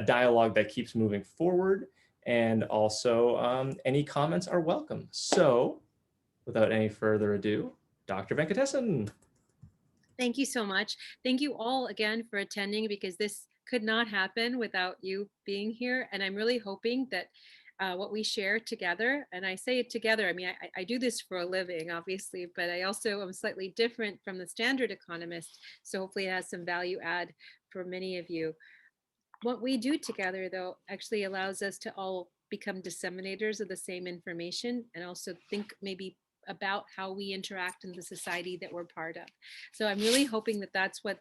dialogue that keeps moving forward. And also any comments are welcome. So without any further ado, Dr. Venkatesan. Thank you so much. Thank you all again for attending, because this could not happen without you being here. And I'm really hoping that what we share together, and I say it together, I mean, I do this for a living, obviously, but I also am slightly different from the standard economist. So hopefully it has some value add for many of you. What we do together, though, actually allows us to all become disseminators of the same information, and also think maybe about how we interact in the society that we're part of. So I'm really hoping that that's what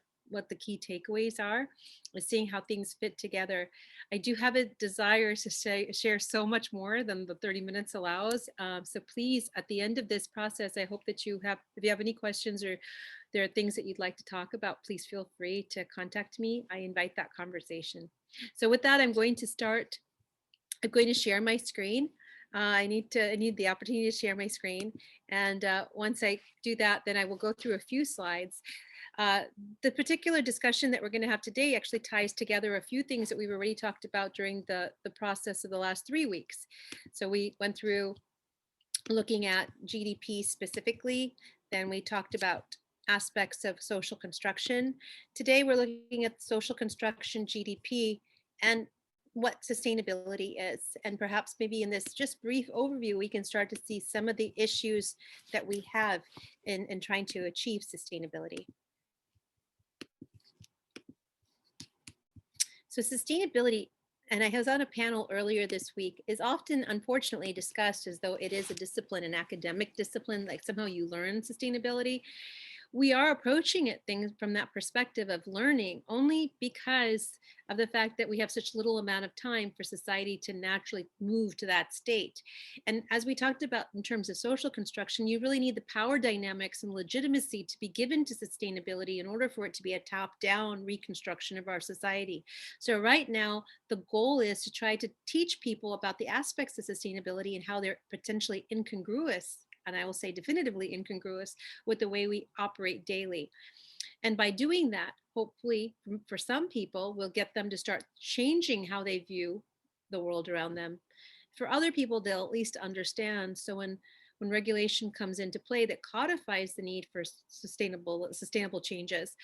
the key takeaways are, is seeing how things fit together. I do have a desire to share so much more than the 30 minutes allows. So please, at the end of this process, I hope that if you have any questions or there are things that you'd like to talk about, please feel free to contact me. I invite that conversation. So with that, I'm going to start. I'm going to share my screen. I need the opportunity to share my screen. And once I do that, then I will go through a few slides. The particular discussion that we're going to have today actually ties together a few things that we've already talked about during the process of the last 3 weeks. So we went through looking at GDP specifically, then we talked about aspects of social construction. Today we're looking at social construction, GDP, and what sustainability is. And perhaps maybe in this just brief overview, we can start to see some of the issues that we have in trying to achieve sustainability. So sustainability, and I was on a panel earlier this week, is often unfortunately discussed as though it is a discipline, an academic discipline, like somehow you learn sustainability. We are approaching it things from that perspective of learning only because of the fact that we have such little amount of time for society to naturally move to that state. And as we talked about in terms of social construction, you really need the power dynamics and legitimacy to be given to sustainability in order for it to be a top-down reconstruction of our society. So right now, the goal is to try to teach people about the aspects of sustainability and how they're potentially incongruous, and I will say definitively incongruous, with the way we operate daily. And by doing that, hopefully for some people, we'll get them to start changing how they view the world around them. For other people, they'll at least understand. So when regulation comes into play that codifies the need for sustainable changes,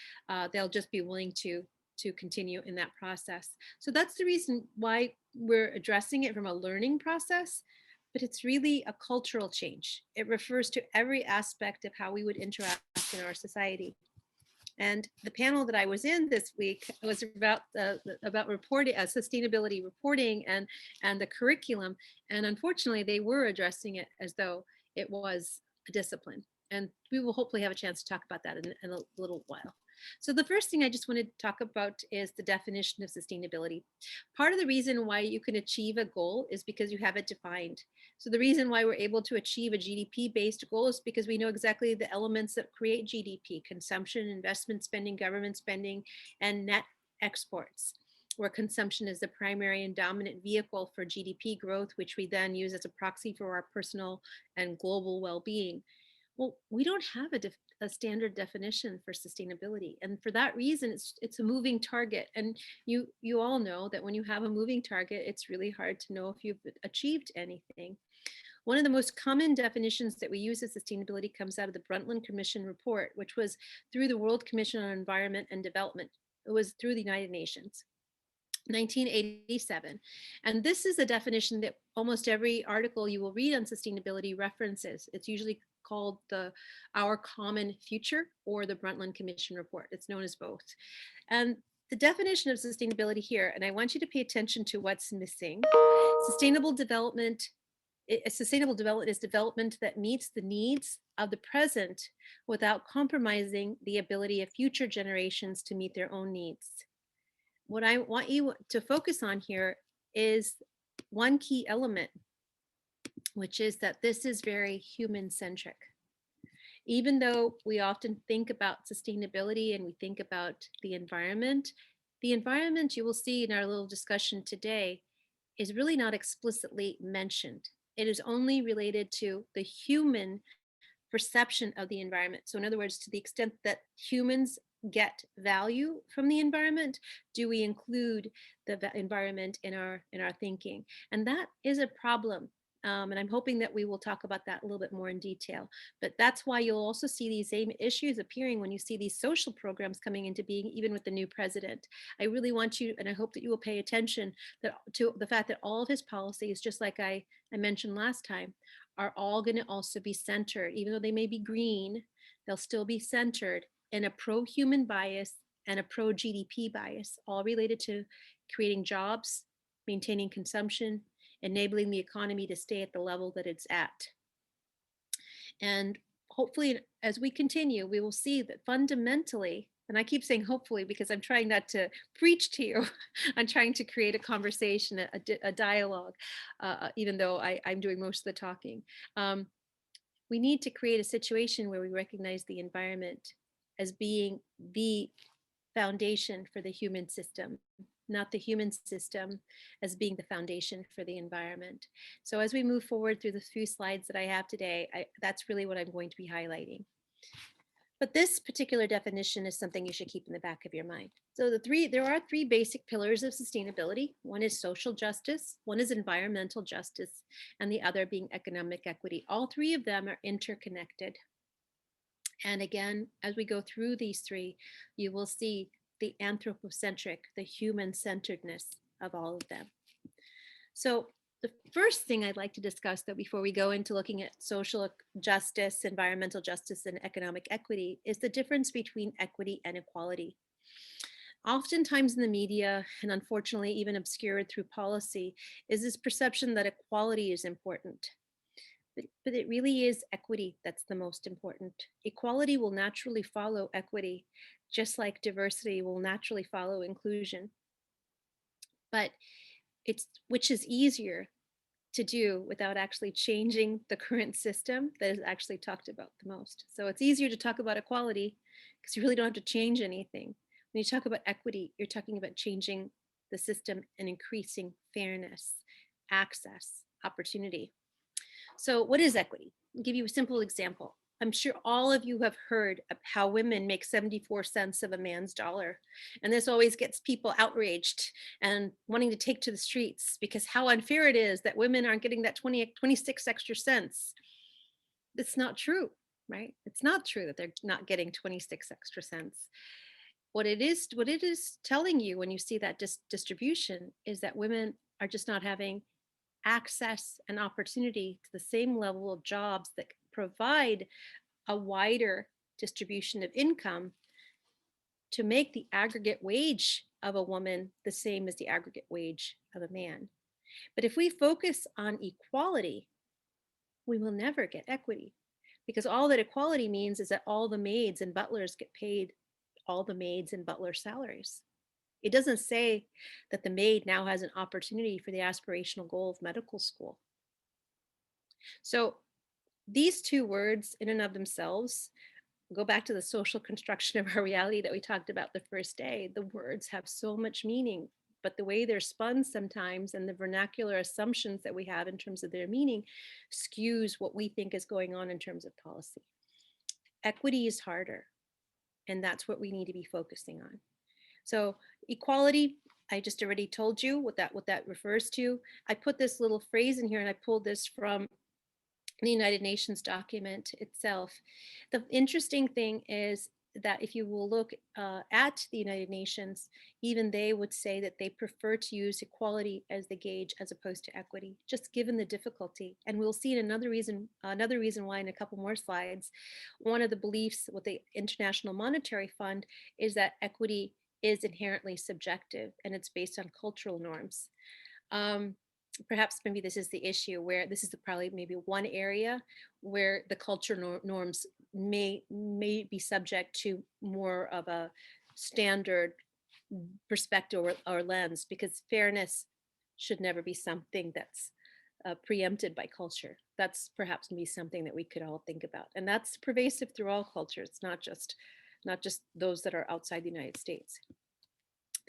they'll just be willing to continue in that process. So that's the reason why we're addressing it from a learning process, but it's really a cultural change. It refers to every aspect of how we would interact in our society. And the panel that I was in this week was about reporting, sustainability reporting, and the curriculum. And unfortunately, they were addressing it as though it was a discipline. And we will hopefully have a chance to talk about that in a little while. So the first thing I just wanted to talk about is the definition of sustainability. Part of the reason why you can achieve a goal is because you have it defined. So the reason why we're able to achieve a GDP-based goal is because we know exactly the elements that create GDP: consumption, investment spending, government spending, and net exports, where consumption is the primary and dominant vehicle for GDP growth, which we then use as a proxy for our personal and global well-being. Well, we don't have a standard definition for sustainability. And for that reason, it's a moving target. And you all know that when you have a moving target, it's really hard to know if you've achieved anything. One of the most common definitions that we use as sustainability comes out of the Brundtland Commission report, which was through the World Commission on Environment and Development. It was through the United Nations. 1987. And this is a definition that almost every article you will read on sustainability references. It's usually called Our Common Future or the Brundtland Commission report. It's known as both. And the definition of sustainability here, and I want you to pay attention to what's missing. Sustainable development is development that meets the needs of the present without compromising the ability of future generations to meet their own needs. What I want you to focus on here is one key element, which is that this is very human-centric. Even though we often think about sustainability and we think about the environment you will see in our little discussion today is really not explicitly mentioned. It is only related to the human perception of the environment. So in other words, to the extent that humans get value from the environment? Do we include the environment in our thinking? And that is a problem. And I'm hoping that we will talk about that a little bit more in detail. But that's why you'll also see these same issues appearing when you see these social programs coming into being, even with the new president. I really want you, and I hope that you will pay attention to the fact that all of his policies, just like I mentioned last time, are all going to also be centered, even though they may be green, they'll still be centered in a pro-human bias and a pro-GDP bias, all related to creating jobs, maintaining consumption, enabling the economy to stay at the level that it's at. And hopefully, as we continue, we will see that fundamentally, and I keep saying hopefully because I'm trying not to preach to you, I'm trying to create a conversation, a dialogue, even though I'm doing most of the talking. We need to create a situation where we recognize the environment as being the foundation for the human system, not the human system as being the foundation for the environment. So as we move forward through the few slides that I have today, that's really what I'm going to be highlighting. But this particular definition is something you should keep in the back of your mind. So there are three basic pillars of sustainability. One is social justice, one is environmental justice, and the other being economic equity. All three of them are interconnected. And again, as we go through these three, you will see the anthropocentric, the human-centeredness of all of them. So the first thing I'd like to discuss, though, before we go into looking at social justice, environmental justice, and economic equity, is the difference between equity and equality. Oftentimes in the media, and unfortunately even obscured through policy, is this perception that equality is important. But it really is equity that's the most important. Equality will naturally follow equity, just like diversity will naturally follow inclusion. But which is easier to do without actually changing the current system that is actually talked about the most. So it's easier to talk about equality because you really don't have to change anything. When you talk about equity, you're talking about changing the system and increasing fairness, access, opportunity. So what is equity? I'll give you a simple example. I'm sure all of you have heard of how women make 74 cents of a man's dollar. And this always gets people outraged and wanting to take to the streets because how unfair it is that women aren't getting that 26 extra cents. It's not true, right? It's not true that they're not getting 26 extra cents. What it is telling you when you see that distribution is that women are just not having access and opportunity to the same level of jobs that provide a wider distribution of income to make the aggregate wage of a woman the same as the aggregate wage of a man. But if we focus on equality, we will never get equity because all that equality means is that all the maids and butlers get paid all the maids and butler salaries. It doesn't say that the maid now has an opportunity for the aspirational goal of medical school. So these two words in and of themselves go back to the social construction of our reality that we talked about the first day. The words have so much meaning, but the way they're spun sometimes and the vernacular assumptions that we have in terms of their meaning skews what we think is going on in terms of policy. Equity is harder, and that's what we need to be focusing on. So equality, I just already told you what that refers to. I put this little phrase in here and I pulled this from the United Nations document itself. The interesting thing is that if you will look at the United Nations, even they would say that they prefer to use equality as the gauge as opposed to equity, just given the difficulty. And we'll see another reason why in a couple more slides. One of the beliefs with the International Monetary Fund is that equity is inherently subjective and it's based on cultural norms. Perhaps maybe this is the issue where this is probably maybe one area where the cultural norms may be subject to more of a standard perspective or lens, because fairness should never be something that's preempted by culture. That's perhaps maybe something that we could all think about, and that's pervasive through all cultures, not just those that are outside the United States.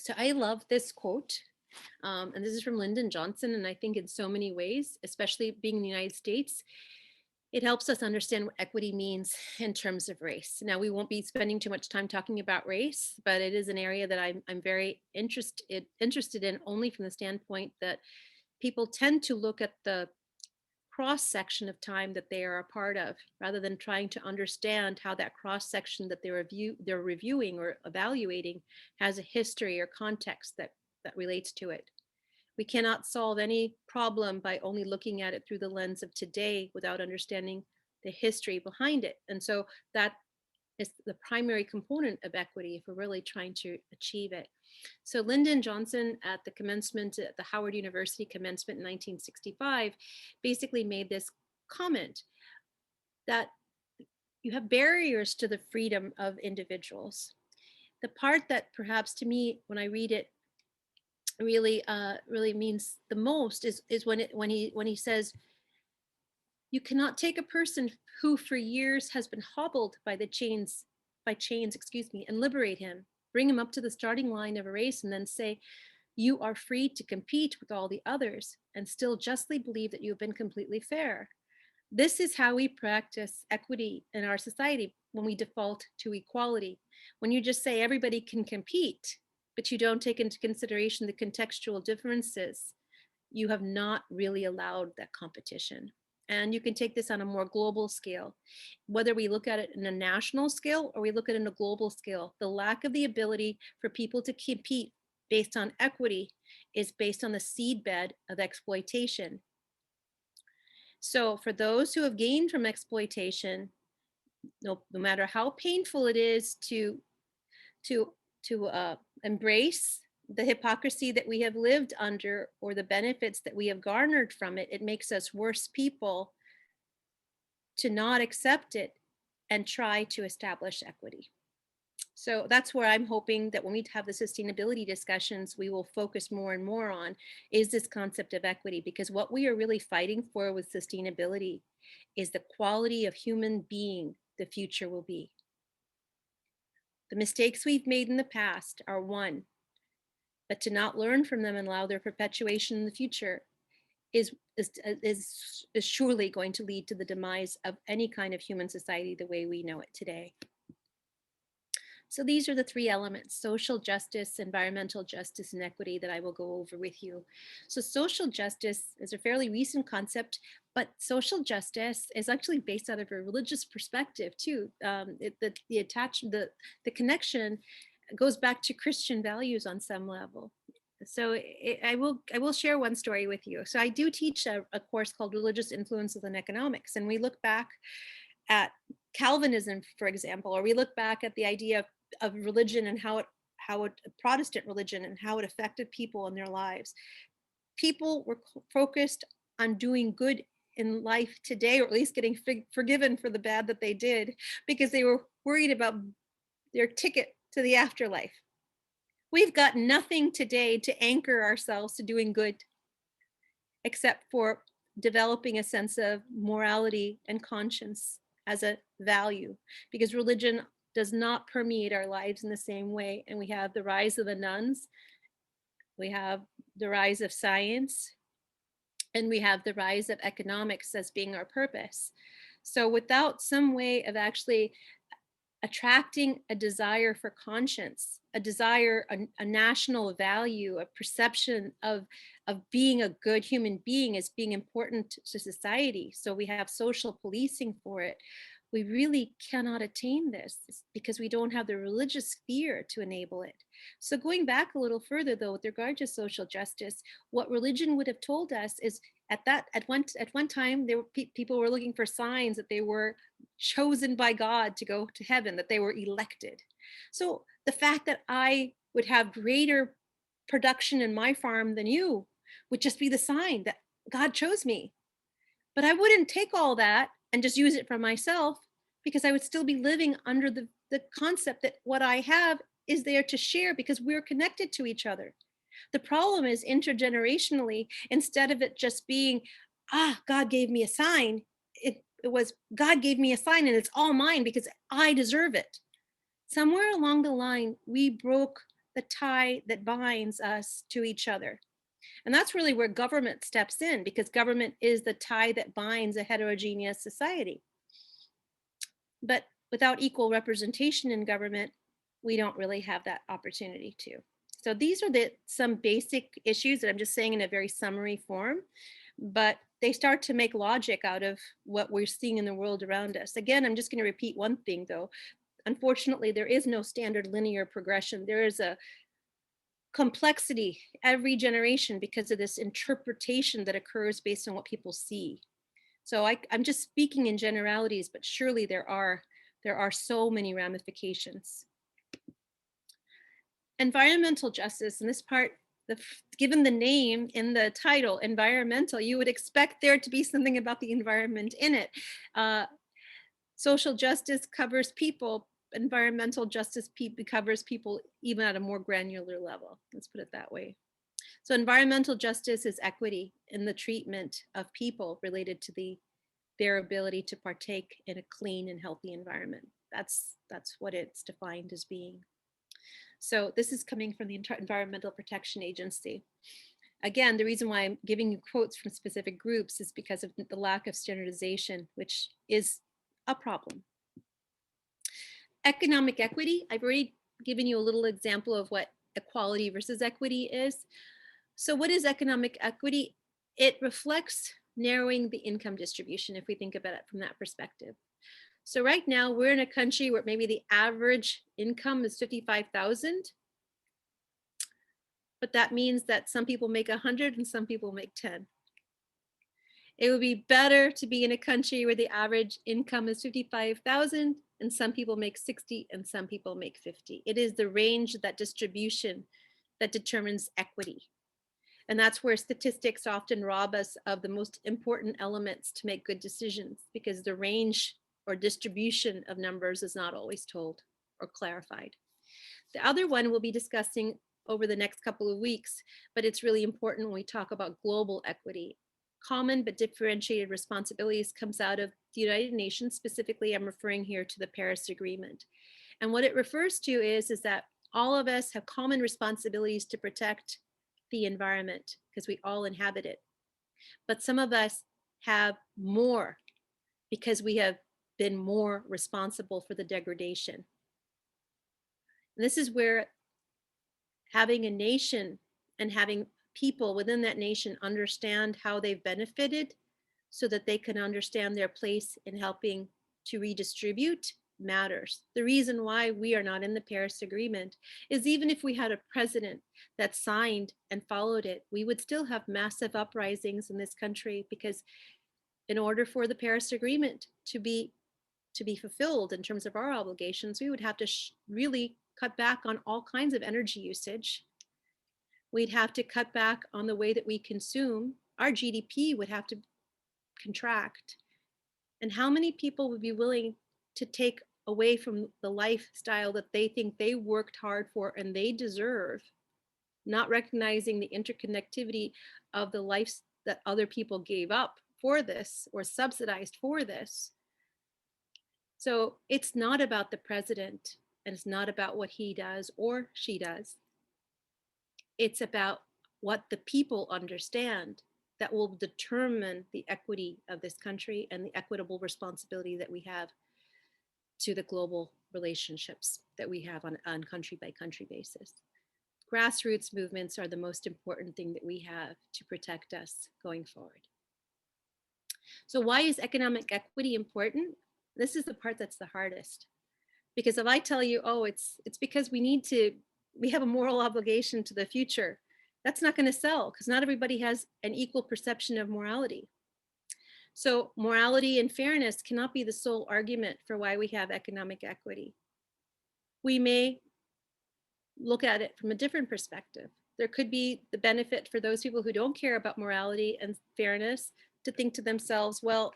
So I love this quote. And this is from Lyndon Johnson. And I think in so many ways, especially being in the United States, It helps us understand what equity means in terms of race. Now, we won't be spending too much time talking about race, but it is an area that I'm very interested in, only from the standpoint that people tend to look at the cross section of time that they are a part of, rather than trying to understand how that cross section that they're reviewing or evaluating has a history or context that relates to it. We cannot solve any problem by only looking at it through the lens of today without understanding the history behind it. And so that is the primary component of equity if we're really trying to achieve it. So Lyndon Johnson at the commencement at the Howard University commencement in 1965 basically made this comment that you have barriers to the freedom of individuals. The part that perhaps to me, when I read it, really means the most is when he says you cannot take a person who for years has been hobbled by chains, excuse me, and liberate him, bring him up to the starting line of a race, and then say you are free to compete with all the others and still justly believe that you have been completely fair. This is how we practice equity in our society when we default to equality. When you just say everybody can compete, but you don't take into consideration the contextual differences, you have not really allowed that competition. And you can take this on a more global scale. Whether we look at it in a national scale or we look at it in a global scale, the lack of the ability for people to compete based on equity is based on the seedbed of exploitation. So for those who have gained from exploitation, no matter how painful it is to embrace the hypocrisy that we have lived under or the benefits that we have garnered from it, it makes us worse people to not accept it and try to establish equity. So that's where I'm hoping that when we have the sustainability discussions, we will focus more and more on is this concept of equity, because what we are really fighting for with sustainability is the quality of human being the future will be. The mistakes we've made in the past are one, but to not learn from them and allow their perpetuation in the future is surely going to lead to the demise of any kind of human society the way we know it today. So these are the three elements: social justice, environmental justice, and equity that I will go over with you. So social justice is a fairly recent concept, but social justice is actually based out of a religious perspective too. The connection goes back to Christian values on some level. So I will share one story with you. So I do teach a course called Religious Influences in Economics, and we look back at Calvinism, for example, or we look back at the idea of religion and how it Protestant religion and how it affected people in their lives. People were focused on doing good in life today, or at least getting forgiven for the bad that they did, because they were worried about their ticket to the afterlife. We've got nothing today to anchor ourselves to doing good, except for developing a sense of morality and conscience as a value, because religion does not permeate our lives in the same way. And we have the rise of the nuns, we have the rise of science, and we have the rise of economics as being our purpose. So without some way of actually attracting a desire for conscience, a desire, a national value, a perception of being a good human being as being important to society. So we have social policing for it. We really cannot attain this because we don't have the religious sphere to enable it. So going back a little further though, with regard to social justice, what religion would have told us is at one time there were people were looking for signs that they were chosen by God to go to heaven, that they were elected. So the fact that I would have greater production in my farm than you would just be the sign that God chose me. But I wouldn't take all that and just use it for myself, because I would still be living under the concept that what I have is there to share because we're connected to each other. The problem is intergenerationally, instead of it just being, God gave me a sign, it was God gave me a sign and it's all mine because I deserve it. Somewhere along the line, we broke the tie that binds us to each other. And that's really where government steps in, because government is the tie that binds a heterogeneous society. But without equal representation in government, we don't really have that opportunity to. So these are some basic issues that I'm just saying in a very summary form, but they start to make logic out of what we're seeing in the world around us. Again, I'm just going to repeat one thing though. Unfortunately, there is no standard linear progression. There is a complexity every generation because of this interpretation that occurs based on what people see. So I'm just speaking in generalities, but surely there are so many ramifications. Environmental justice, and this part, given the name in the title, environmental, you would expect there to be something about the environment in it. Social justice covers people. Environmental justice covers people even at a more granular level. Let's put it that way. So environmental justice is equity in the treatment of people related to their ability to partake in a clean and healthy environment. That's what it's defined as being. So this is coming from the Environmental Protection Agency. Again, the reason why I'm giving you quotes from specific groups is because of the lack of standardization, which is a problem. Economic equity, I've already given you a little example of what equality versus equity is. So what is economic equity? It reflects narrowing the income distribution, if we think about it from that perspective. So right now we're in a country where maybe the average income is 55,000, but that means that some people make 100 and some people make 10. It would be better to be in a country where the average income is 55,000 and some people make 60 and some people make 50. It is the range of that distribution that determines equity. And that's where statistics often rob us of the most important elements to make good decisions, because the range or distribution of numbers is not always told or clarified. The other one we'll be discussing over the next couple of weeks, but it's really important when we talk about global equity. Common but differentiated responsibilities comes out of the United Nations. Specifically, I'm referring here to the Paris Agreement. And what it refers to is that all of us have common responsibilities to protect the environment because we all inhabit it. But some of us have more because we have been more responsible for the degradation. And this is where having a nation and having people within that nation understand how they've benefited so that they can understand their place in helping to redistribute matters. The reason why we are not in the Paris Agreement is even if we had a president that signed and followed it, we would still have massive uprisings in this country, because in order for the Paris Agreement to be fulfilled in terms of our obligations, we would have to really cut back on all kinds of energy usage. We'd have to cut back on the way that we consume. Our GDP would have to contract. And how many people would be willing to take away from the lifestyle that they think they worked hard for and they deserve, not recognizing the interconnectivity of the lives that other people gave up for this or subsidized for this? So it's not about the president, and it's not about what he does or she does. It's about what the people understand that will determine the equity of this country and the equitable responsibility that we have to the global relationships that we have on country by country basis. Grassroots movements are the most important thing that we have to protect us going forward. So why is economic equity important? This is the part that's the hardest. Because if I tell you, oh, it's because we have a moral obligation to the future, that's not going to sell, because not everybody has an equal perception of morality. So morality and fairness cannot be the sole argument for why we have economic equity. We may look at it from a different perspective. There could be the benefit for those people who don't care about morality and fairness to think to themselves, well,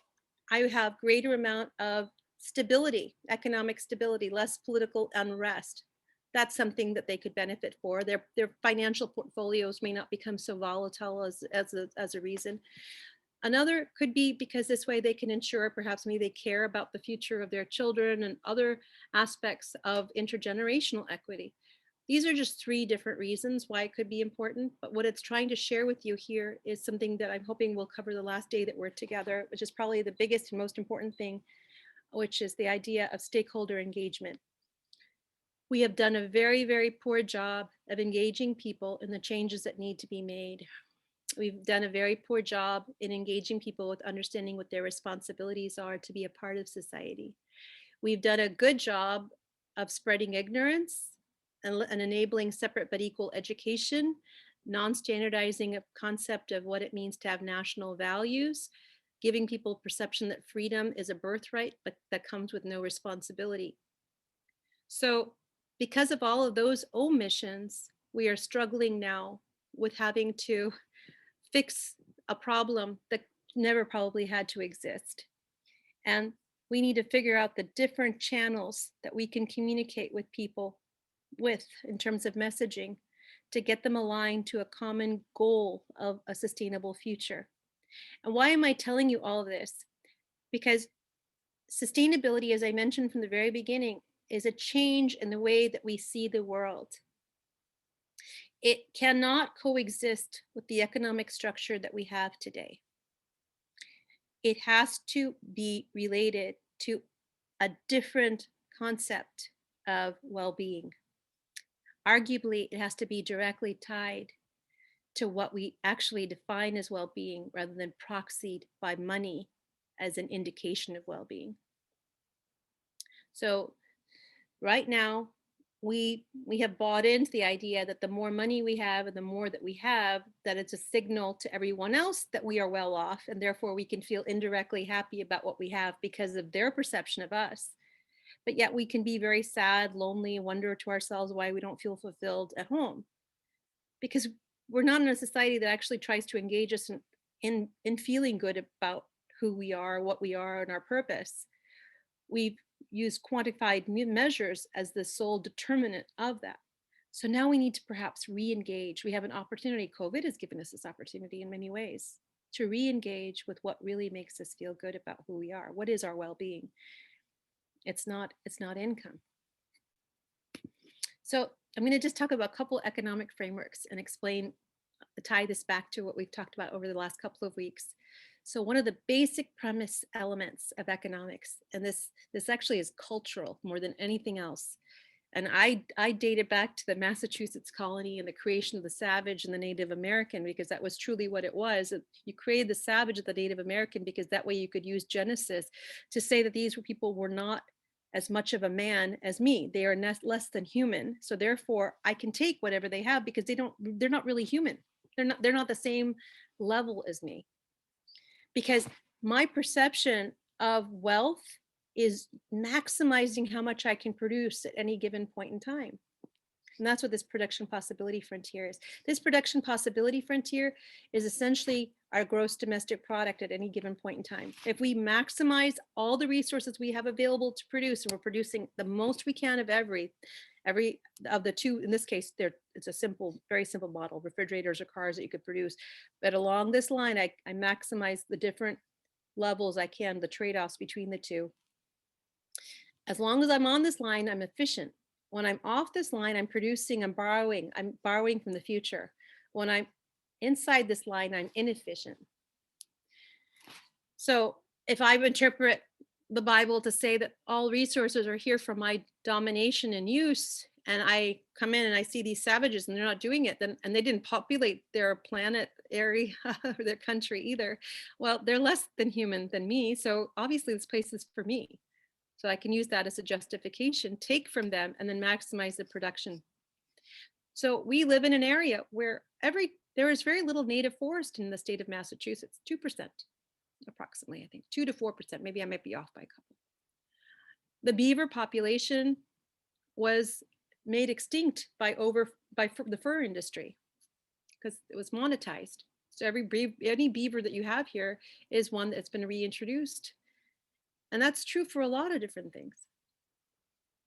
I have greater amount of stability, economic stability, less political unrest. That's something that they could benefit for. Their financial portfolios may not become so volatile as a reason. Another could be because this way they can ensure perhaps maybe they care about the future of their children and other aspects of intergenerational equity. These are just three different reasons why it could be important, but what it's trying to share with you here is something that I'm hoping we'll cover the last day that we're together, which is probably the biggest and most important thing, which is the idea of stakeholder engagement. We have done a very, very poor job of engaging people in the changes that need to be made. We've done a very poor job in engaging people with understanding what their responsibilities are to be a part of society. We've done a good job of spreading ignorance and enabling separate but equal education, non-standardizing a concept of what it means to have national values, giving people perception that freedom is a birthright, but that comes with no responsibility. So because of all of those omissions, we are struggling now with having to fix a problem that never probably had to exist. And we need to figure out the different channels that we can communicate with people with in terms of messaging to get them aligned to a common goal of a sustainable future. And why am I telling you all of this? Because sustainability, as I mentioned from the very beginning, is a change in the way that we see the world. It cannot coexist with the economic structure that we have today. It has to be related to a different concept of well-being. Arguably, it has to be directly tied to what we actually define as well-being rather than proxied by money as an indication of well-being. So right now, we have bought into the idea that the more money we have and the more that we have, that it's a signal to everyone else that we are well off, and therefore we can feel indirectly happy about what we have because of their perception of us. But yet we can be very sad, lonely, and wonder to ourselves why we don't feel fulfilled at home. Because we're not in a society that actually tries to engage us in feeling good about who we are, what we are, and our purpose. We've used quantified measures as the sole determinant of that. So now we need to perhaps re-engage. We have an opportunity. COVID has given us this opportunity in many ways to re-engage with what really makes us feel good about who we are. What is our well-being? It's not income. So I'm going to just talk about a couple economic frameworks and tie this back to what we've talked about over the last couple of weeks. So one of the basic premise elements of economics, and this actually is cultural more than anything else. And I date it back to the Massachusetts colony and the creation of the savage and the Native American, because that was truly what it was. You created the savage of the Native American because that way you could use Genesis to say that these people were not as much of a man as me. They are less than human. So therefore I can take whatever they have because they're not really human. They're not the same level as me. Because my perception of wealth is maximizing how much I can produce at any given point in time. And that's what this production possibility frontier is. This production possibility frontier is essentially our gross domestic product at any given point in time. If we maximize all the resources we have available to produce, and we're producing the most we can of every of the two, in this case, it's a very simple model, refrigerators or cars that you could produce. But along this line, I maximize the different levels I can, the trade-offs between the two. As long as I'm on this line, I'm efficient. When I'm off this line, I'm borrowing from the future. When I'm inside this line, I'm inefficient. So if I interpret the Bible to say that all resources are here for my domination and use, and I come in and I see these savages and they're not doing it, and they didn't populate their planet area or their country either, well, they're less than human than me. So obviously this place is for me. So I can use that as a justification, take from them, and then maximize the production. So we live in an area where there is very little native forest in the state of Massachusetts, 2%, approximately, I think, 2 to 4%. Maybe I might be off by a couple. The beaver population was made extinct by the fur industry because it was monetized. So any beaver that you have here is one that's been reintroduced. And that's true for a lot of different things.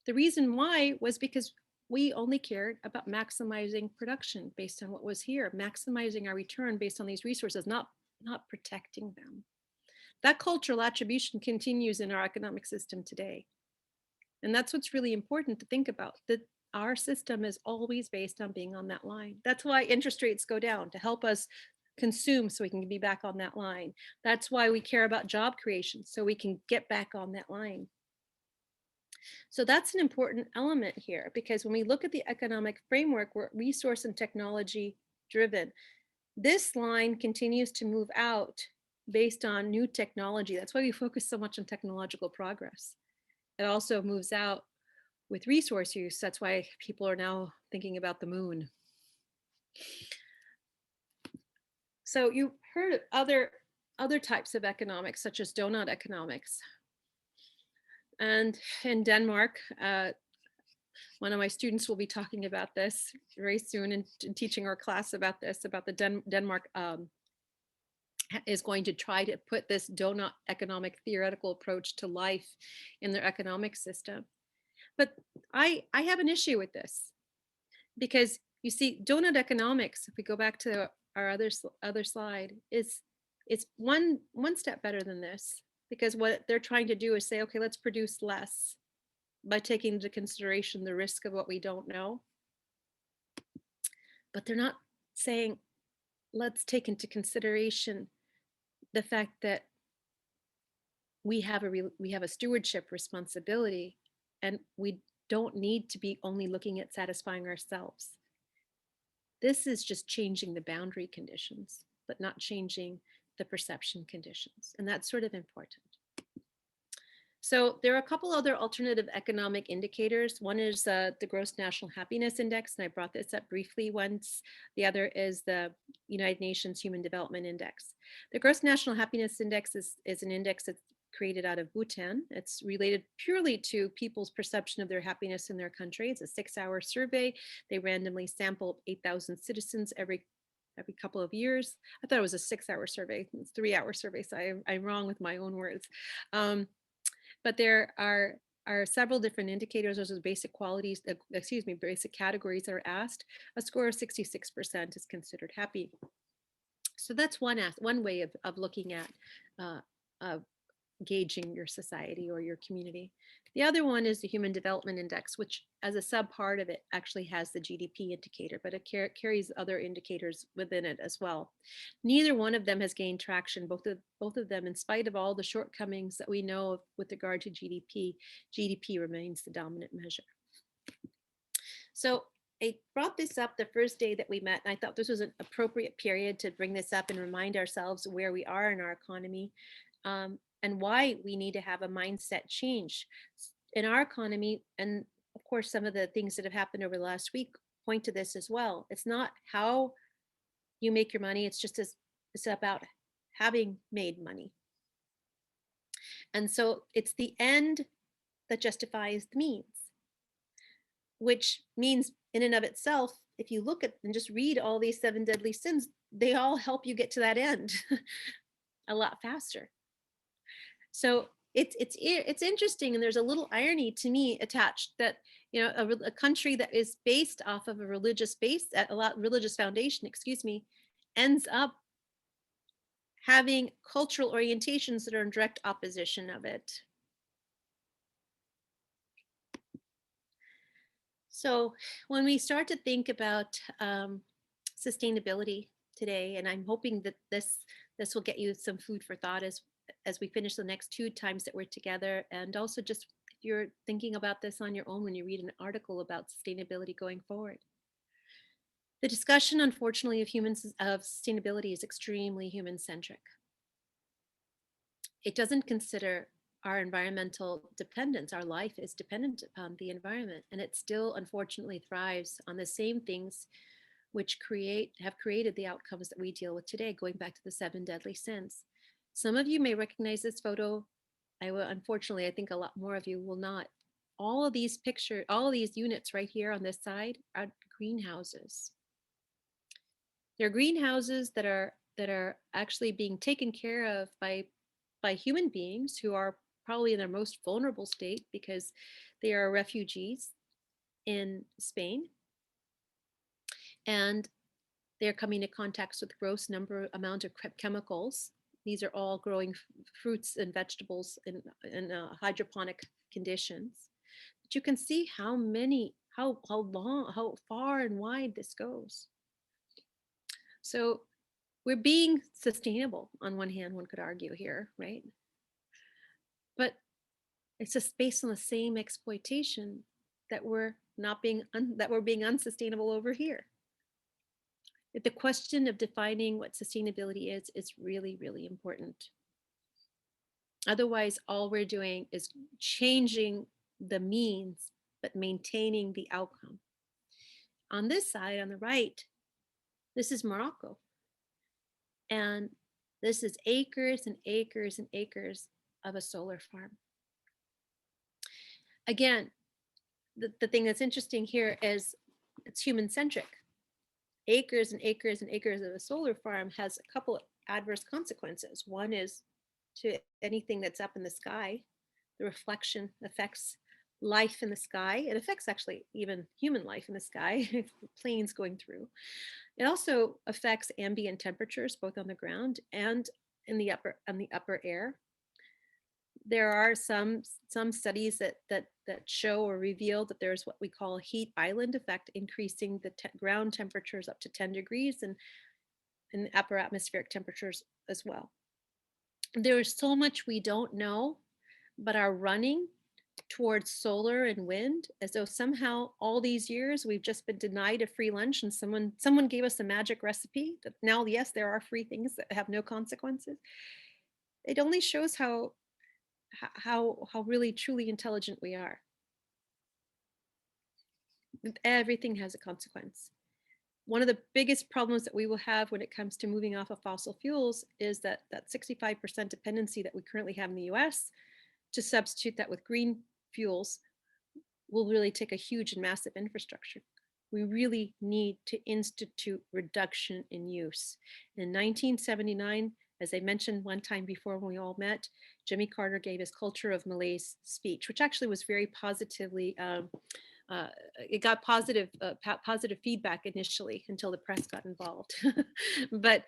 The reason why was because we only cared about maximizing production based on what was here, maximizing our return based on these resources, not protecting them. That cultural attribution continues in our economic system today. And that's what's really important to think about. That our system is always based on being on that line. That's why interest rates go down, to help us consume so we can be back on that line. That's why we care about job creation, so we can get back on that line. So that's an important element here, because when we look at the economic framework, we're resource and technology driven. This line continues to move out based on new technology. That's why we focus so much on technological progress. It also moves out with resource use. That's why people are now thinking about the moon. So you heard of other types of economics, such as donut economics. And in Denmark, one of my students will be talking about this very soon and teaching our class about this, about the Denmark is going to try to put this donut economic theoretical approach to life in their economic system. But I have an issue with this, because you see, donut economics, if we go back to our other slide, it's one step better than this, because what they're trying to do is say, okay, let's produce less by taking into consideration the risk of what we don't know. But they're not saying, let's take into consideration the fact that we have a stewardship responsibility, and we don't need to be only looking at satisfying ourselves. This is just changing the boundary conditions, but not changing the perception conditions. And that's sort of important. So there are a couple other alternative economic indicators. One is the Gross National Happiness Index, and I brought this up briefly once. The other is the United Nations Human Development Index. The Gross National Happiness Index is an index that's created out of Bhutan. It's related purely to people's perception of their happiness in their country. It's a 6-hour survey. They randomly sample 8,000 citizens every couple of years. I thought it was a 6-hour survey. It's a 3-hour survey, so I'm wrong with my own words. But there are several different indicators. Those are basic qualities, basic categories that are asked. A score of 66% is considered happy. So that's one way of looking at gauging your society or your community. The other one is the Human Development Index, which as a subpart of it actually has the GDP indicator, but it carries other indicators within it as well. Neither one of them has gained traction, both of them, in spite of all the shortcomings that we know of with regard to GDP. GDP remains the dominant measure. So I brought this up the first day that we met, and I thought this was an appropriate period to bring this up and remind ourselves where we are in our economy. And why we need to have a mindset change in our economy. And of course, some of the things that have happened over the last week point to this as well. It's not how you make your money, it's about having made money. And so it's the end that justifies the means, which means in and of itself, if you look at and just read all these 7 deadly sins, they all help you get to that end a lot faster. So it's interesting, and there's a little irony to me attached that, you know, a country that is based off of a religious foundation, ends up having cultural orientations that are in direct opposition of it. So when we start to think about sustainability today, and I'm hoping that this will get you some food for thought as we finish the next 2 times that we're together, and also just if you're thinking about this on your own when you read an article about sustainability going forward. The discussion, unfortunately, of sustainability is extremely human-centric. It doesn't consider our environmental dependence. Our life is dependent upon the environment, and it still unfortunately thrives on the same things which have created the outcomes that we deal with today, going back to the 7 deadly sins. Some of you may recognize this photo. Unfortunately, I think a lot more of you will not. All of these units right here on this side are greenhouses. They're greenhouses that are actually being taken care of by human beings who are probably in their most vulnerable state because they are refugees in Spain, and they're coming into contact with gross amount of chemicals. These are all growing fruits and vegetables in hydroponic conditions. But you can see how many how far and wide this goes. So we're being sustainable on one hand, one could argue here, right? But it's just based on the same exploitation that we're not being that we're being unsustainable over here. The question of defining what sustainability is really, really important. Otherwise, all we're doing is changing the means, but maintaining the outcome. On this side, on the right, this is Morocco. And this is acres and acres and acres of a solar farm. Again, the thing that's interesting here is it's human centric. Acres and acres and acres of a solar farm has a couple of adverse consequences. One is to anything that's up in the sky, the reflection affects life in the sky. It affects actually even human life in the sky, planes going through. It also affects ambient temperatures, both on the ground and in the upper air. There are some studies that show or reveal that there's what we call a heat island effect, increasing the ground temperatures up to 10 degrees and in the upper atmospheric temperatures as well. There is so much we don't know, but are running towards solar and wind as though somehow all these years we've just been denied a free lunch and someone gave us a magic recipe that now, yes, there are free things that have no consequences. It only shows how really truly intelligent we are. Everything has a consequence. One of the biggest problems that we will have when it comes to moving off of fossil fuels is that 65% dependency that we currently have in the US, to substitute that with green fuels will really take a huge and massive infrastructure. We really need to institute reduction in use. In 1979, as I mentioned one time before when we all met, Jimmy Carter gave his Culture of Malaise speech, which actually was very positively, it got positive feedback initially until the press got involved. But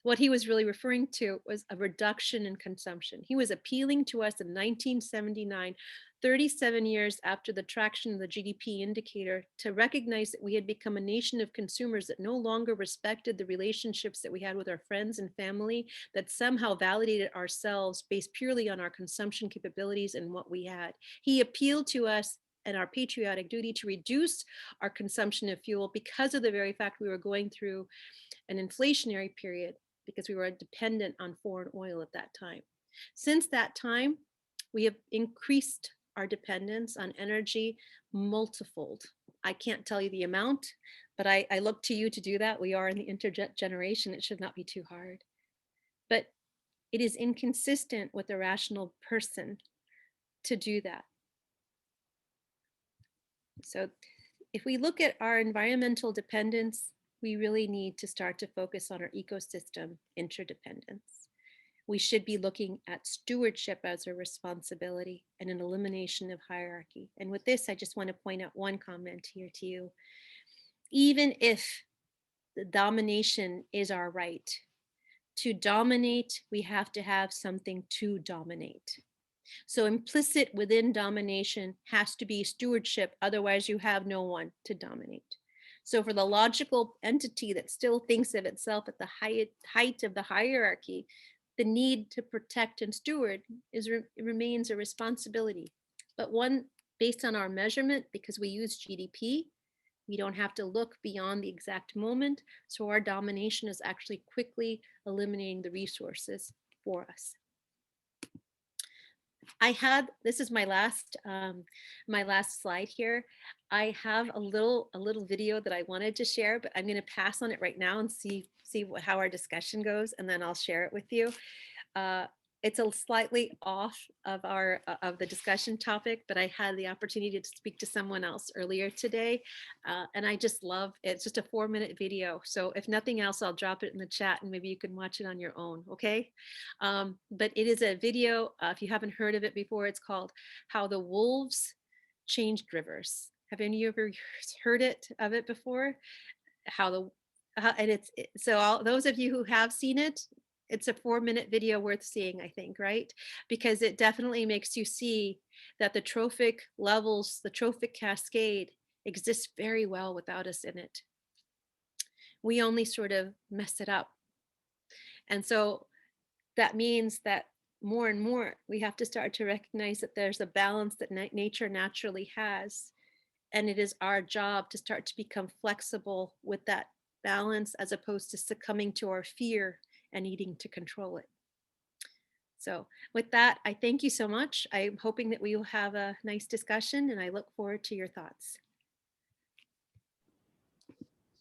what he was really referring to was a reduction in consumption. He was appealing to us in 1979, 37 years after the traction of the GDP indicator, to recognize that we had become a nation of consumers that no longer respected the relationships that we had with our friends and family, that somehow validated ourselves based purely on our consumption capabilities and what we had. He appealed to us and our patriotic duty to reduce our consumption of fuel because of the very fact we were going through an inflationary period, because we were dependent on foreign oil at that time. Since that time, we have increased our dependence on energy multifold. I can't tell you the amount, but I look to you to do that. We are in the intergeneration. It should not be too hard. But it is inconsistent with a rational person to do that. So if we look at our environmental dependence, we really need to start to focus on our ecosystem interdependence. We should be looking at stewardship as a responsibility and an elimination of hierarchy. And with this, I just want to point out one comment here to you. Even if the domination is our right, to dominate, we have to have something to dominate. So implicit within domination has to be stewardship, otherwise you have no one to dominate. So for the logical entity that still thinks of itself at the height of the hierarchy, the need to protect and steward remains a responsibility, but one based on our measurement, because we use GDP, we don't have to look beyond the exact moment. So our domination is actually quickly eliminating the resources for us. This is my last slide here. I have a little video that I wanted to share, but I'm going to pass on it right now and see how our discussion goes, and then I'll share it with you. It's a slightly off of the discussion topic, but I had the opportunity to speak to someone else earlier today, and I just love it. It's just a 4-minute video, so if nothing else, I'll drop it in the chat and maybe you can watch it on your own, okay? But it is a video, if you haven't heard of it before, it's called How the Wolves Changed Rivers. Have any of you ever heard of it before? So those of you who have seen it, it's a 4-minute video worth seeing, I think, right? Because it definitely makes you see that the trophic levels, the trophic cascade exists very well without us in it. We only sort of mess it up. And so that means that more and more we have to start to recognize that there's a balance that nature naturally has. And it is our job to start to become flexible with that balance as opposed to succumbing to our fear and needing to control it. So with that, I thank you so much. I'm hoping that we will have a nice discussion, and I look forward to your thoughts.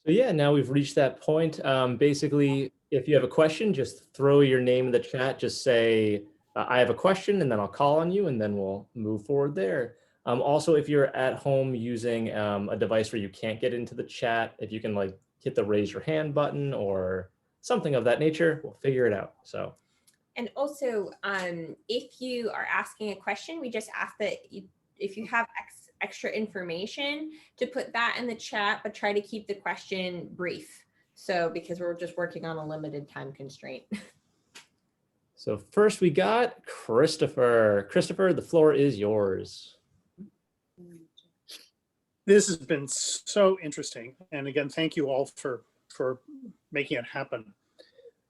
So yeah, now we've reached that point. Basically, if you have a question, just throw your name in the chat. Just say, I have a question, and then I'll call on you, and then we'll move forward there. Also, if you're at home using a device where you can't get into the chat, if you can like hit the raise your hand button or something of that nature, we'll figure it out. So. And also, if you are asking a question, we just ask that if you have extra information to put that in the chat, but try to keep the question brief. So because we're just working on a limited time constraint. So first we got Christopher. Christopher, the floor is yours. This has been so interesting. And again, thank you all for making it happen.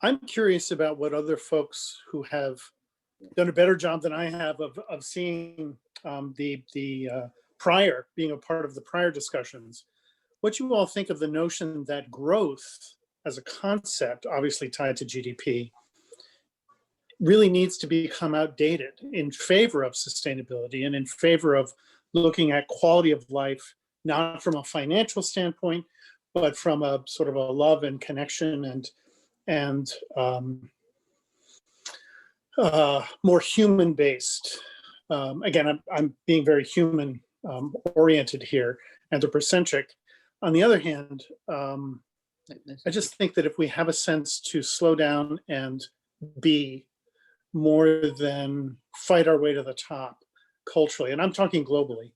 I'm curious about what other folks who have done a better job than I have of seeing the prior, being a part of the prior discussions, what you all think of the notion that growth as a concept, obviously tied to GDP, really needs to become outdated in favor of sustainability and in favor of looking at quality of life, not from a financial standpoint, but from a sort of a love and connection and more human-based. Again, I'm being very human oriented here, anthropocentric. On the other hand, I just think that if we have a sense to slow down and be more than fight our way to the top culturally, and I'm talking globally,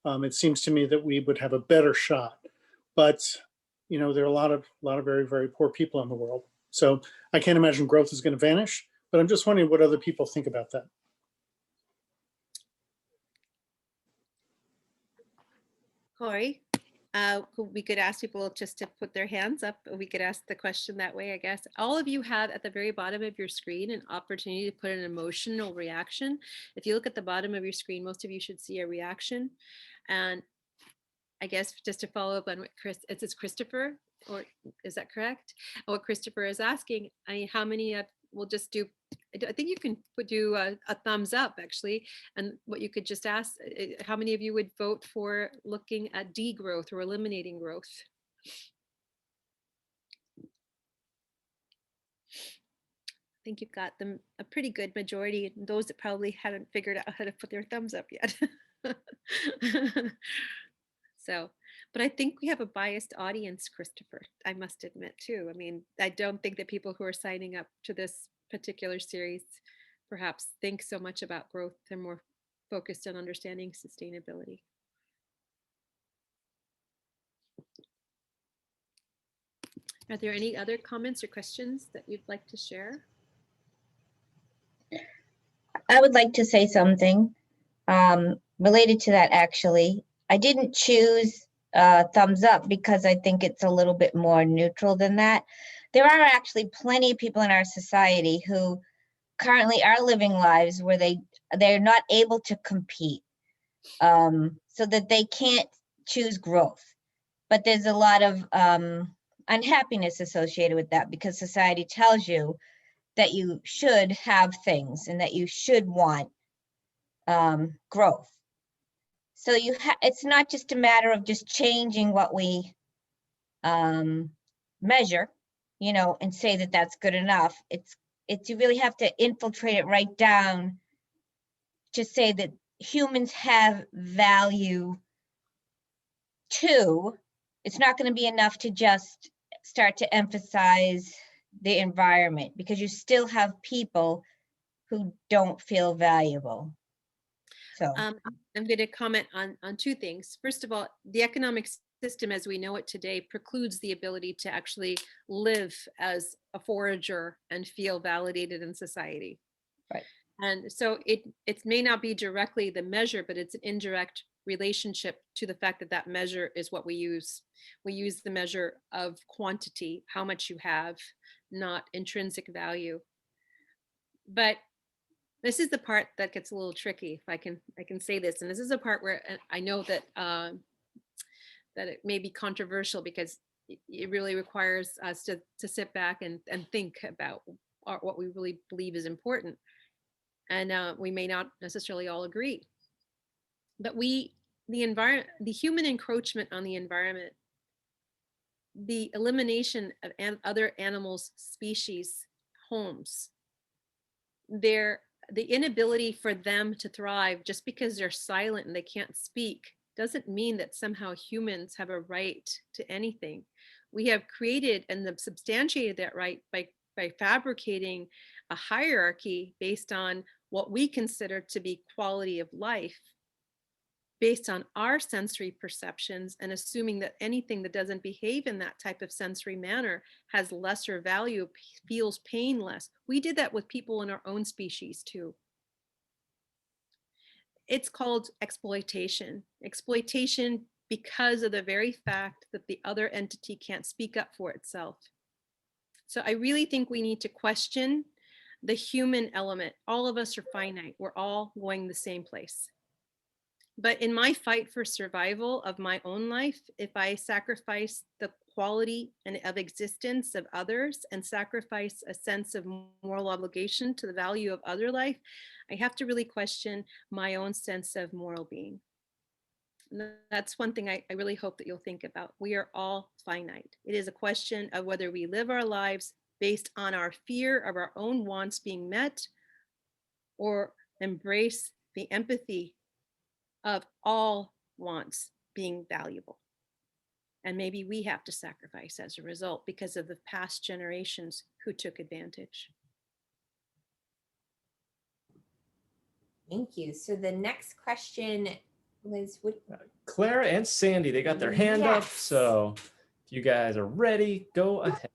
it seems to me that we would have a better shot. But you know, there are a lot of very, very poor people in the world. So I can't imagine growth is going to vanish, but I'm just wondering what other people think about that. Corey, we could ask people just to put their hands up. We could ask the question that way, I guess. All of you have at the very bottom of your screen an opportunity to put an emotional reaction. If you look at the bottom of your screen, most of you should see a reaction. And I guess just to follow up on what it's Christopher, or is that correct? What Christopher is asking, I mean, how many we'll just do, I think you can do a thumbs up actually. And what you could just ask, how many of you would vote for looking at degrowth or eliminating growth? I think you've got them a pretty good majority, and those that probably haven't figured out how to put their thumbs up yet. So, but I think we have a biased audience, Christopher, I must admit too. I mean, I don't think that people who are signing up to this particular series perhaps think so much about growth. They're more focused on understanding sustainability. Are there any other comments or questions that you'd like to share? I would like to say something related to that, actually. I didn't choose thumbs up because I think it's a little bit more neutral than that. There are actually plenty of people in our society who currently are living lives where they're not able to compete, so that they can't choose growth. But there's a lot of unhappiness associated with that because society tells you that you should have things and that you should want growth. So it's not just a matter of just changing what we measure, you know, and say that that's good enough. It's you really have to infiltrate it right down to say that humans have value too. It's not going to be enough to just start to emphasize the environment, because you still have people who don't feel valuable. So I'm going to comment on two things. First of all, the economic system as we know it today precludes the ability to actually live as a forager and feel validated in society. Right. And so it may not be directly the measure, but it's an indirect relationship to the fact that that measure is what we use. We use the measure of quantity, how much you have, not intrinsic value. But this is the part that gets a little tricky, if I can say this. And this is a part where I know that that it may be controversial, because it really requires us to sit back and think about what we really believe is important. And we may not necessarily all agree. But the human encroachment on the environment, the elimination of other animals' species, homes, the inability for them to thrive just because they're silent and they can't speak doesn't mean that somehow humans have a right to anything. We have created and substantiated that right by fabricating a hierarchy based on what we consider to be quality of life, based on our sensory perceptions, and assuming that anything that doesn't behave in that type of sensory manner has lesser value, feels pain less. We did that with people in our own species too. It's called exploitation. Exploitation because of the very fact that the other entity can't speak up for itself. So I really think we need to question the human element. All of us are finite. We're all going the same place. But in my fight for survival of my own life, if I sacrifice the quality and of existence of others and sacrifice a sense of moral obligation to the value of other life, I have to really question my own sense of moral being. And that's one thing I really hope that you'll think about. We are all finite. It is a question of whether we live our lives based on our fear of our own wants being met, or embrace the empathy of all wants being valuable. And maybe we have to sacrifice as a result because of the past generations who took advantage. Thank you. So the next question, Liz, would Clara and Sandy, they got their hand up. Yes. So if you guys are ready, go ahead.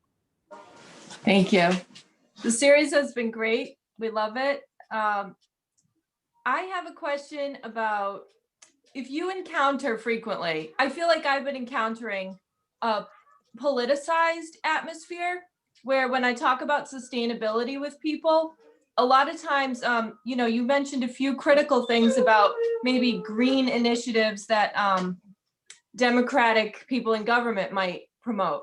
Thank you. The series has been great. We love it. I have a question about, if you encounter frequently, I feel like I've been encountering a politicized atmosphere where when I talk about sustainability with people, a lot of times, you mentioned a few critical things about maybe green initiatives that Democratic people in government might promote.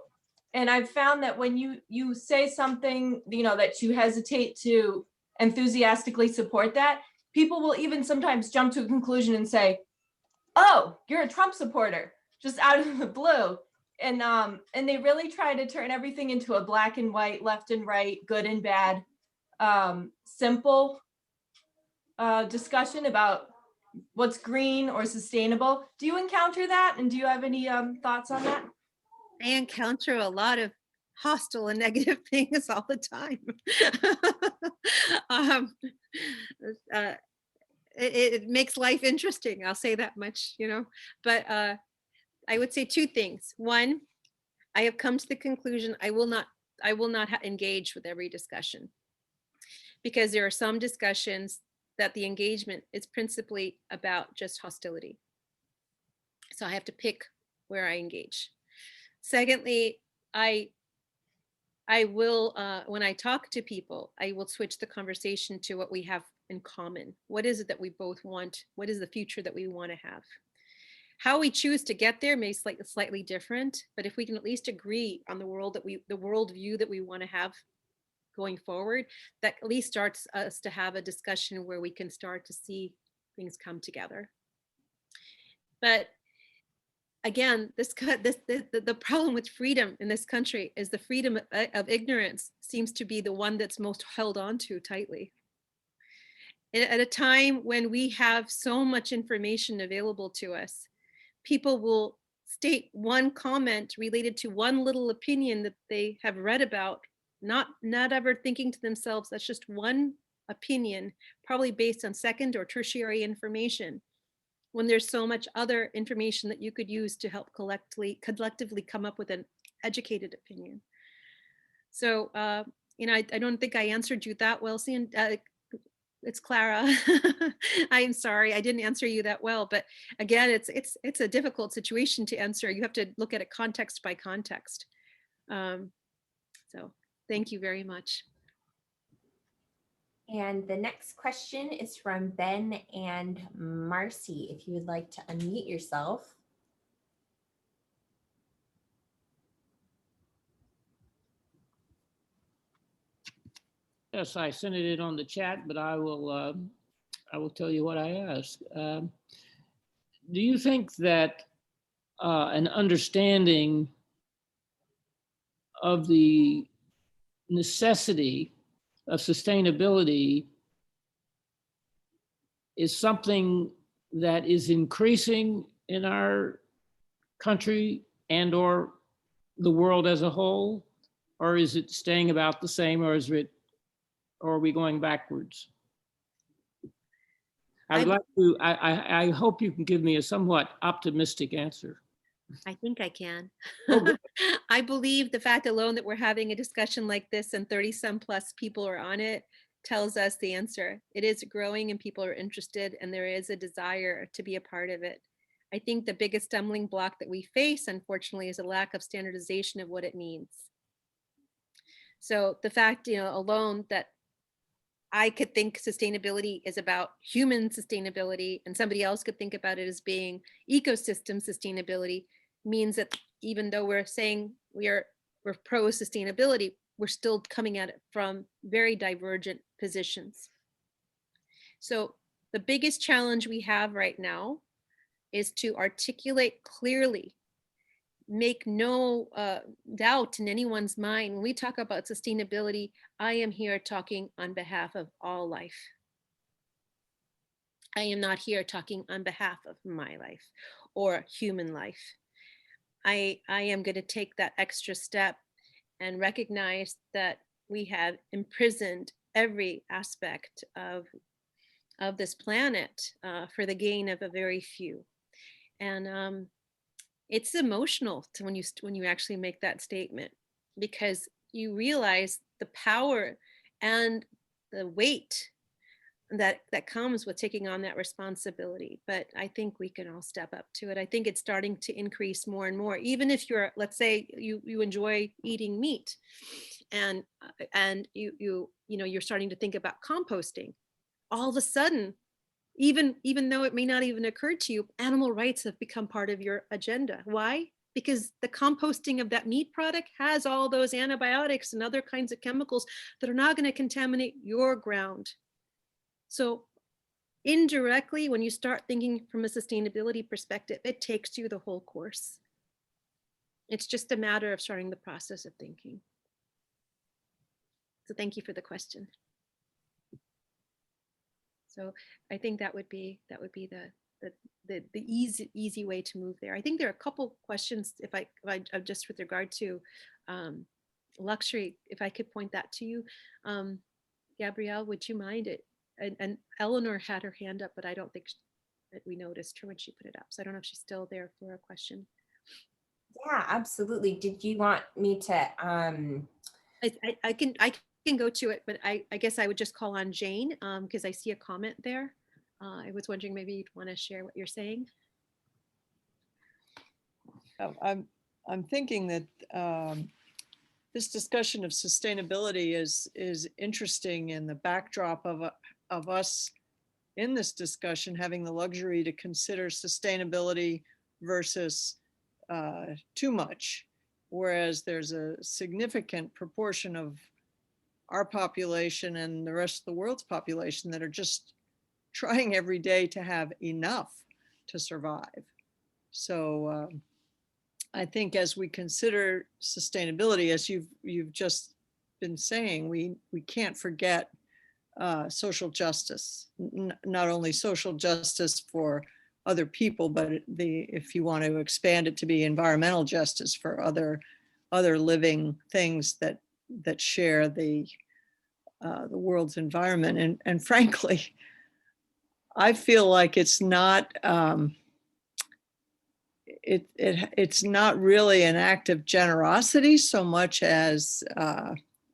And I've found that when you say something, that you hesitate to enthusiastically support that, people will even sometimes jump to a conclusion and say, oh, you're a Trump supporter, just out of the blue. And they really try to turn everything into a black and white, left and right, good and bad, simple discussion about what's green or sustainable. Do you encounter that? And do you have any thoughts on that? I encounter a lot of hostile and negative things all the time. It makes life interesting. I'll say that much, but I would say two things. One, I have come to the conclusion I will not engage with every discussion, because there are some discussions that the engagement is principally about just hostility. So I have to pick where I engage. Secondly, I will, when I talk to people, I will switch the conversation to what we have in common. What is it that we both want? What is the future that we want to have? How we choose to get there may be slightly different, but if we can at least agree on the worldview that we want to have going forward, that at least starts us to have a discussion where we can start to see things come together. But again, the problem with freedom in this country is the freedom of ignorance seems to be the one that's most held on to tightly. At a time when we have so much information available to us, people will state one comment related to one little opinion that they have read about, not ever thinking to themselves, that's just one opinion, probably based on second or tertiary information, when there's so much other information that you could use to help collectively come up with an educated opinion. So, I don't think I answered you that well, it's Clara. I'm sorry, I didn't answer you that well, but again, it's a difficult situation to answer. You have to look at it context by context. So thank you very much. And the next question is from Ben and Marcy. If you would like to unmute yourself. Yes, I sent it in on the chat, but I will tell you what I asked. Do you think that an understanding of the necessity of sustainability is something that is increasing in our country and or the world as a whole, or is it staying about the same, or are we going backwards? I hope you can give me a somewhat optimistic answer. I think I can. Oh, I believe the fact alone that we're having a discussion like this and 30 some plus people are on it tells us the answer. It is growing and people are interested and there is a desire to be a part of it. I think the biggest stumbling block that we face, unfortunately, is a lack of standardization of what it means. So the fact, alone that I could think sustainability is about human sustainability and somebody else could think about it as being ecosystem sustainability means that even though we're saying we're pro sustainability, we're still coming at it from very divergent positions. So the biggest challenge we have right now is to articulate clearly, make no doubt in anyone's mind. When we talk about sustainability, I am here talking on behalf of all life. I am not here talking on behalf of my life or human life. I am going to take that extra step and recognize that we have imprisoned every aspect of this planet for the gain of a very few. And it's emotional to when you actually make that statement, because you realize the power and the weight that comes with taking on that responsibility. But I think we can all step up to it. I think it's starting to increase more and more. Even if you're, let's say you enjoy eating meat and you're starting to think about composting, all of a sudden, even though it may not even occur to you, animal rights have become part of your agenda. Why? Because the composting of that meat product has all those antibiotics and other kinds of chemicals that are not going to contaminate your ground. So indirectly, when you start thinking from a sustainability perspective, it takes you the whole course. It's just a matter of starting the process of thinking. So thank you for the question. So I think that would be the easy way to move there. I think there are a couple questions if I just with regard to luxury, if I could point that to you. Gabrielle, would you mind it? And Eleanor had her hand up, but I don't think that we noticed her when she put it up. So I don't know if she's still there for a question. Yeah, absolutely. Did you want me to? I can go to it, but I guess I would just call on Jane because I see a comment there. I was wondering maybe you'd want to share what you're saying. I'm thinking that this discussion of sustainability is interesting in the backdrop of us in this discussion having the luxury to consider sustainability versus too much, whereas there's a significant proportion of our population and the rest of the world's population that are just trying every day to have enough to survive. So I think as we consider sustainability, as you've just been saying, we can't forget social justice, not only social justice for other people, but if you want to expand it to be environmental justice for other living things that share the world's environment. And frankly, I feel like it's not it's not really an act of generosity so much as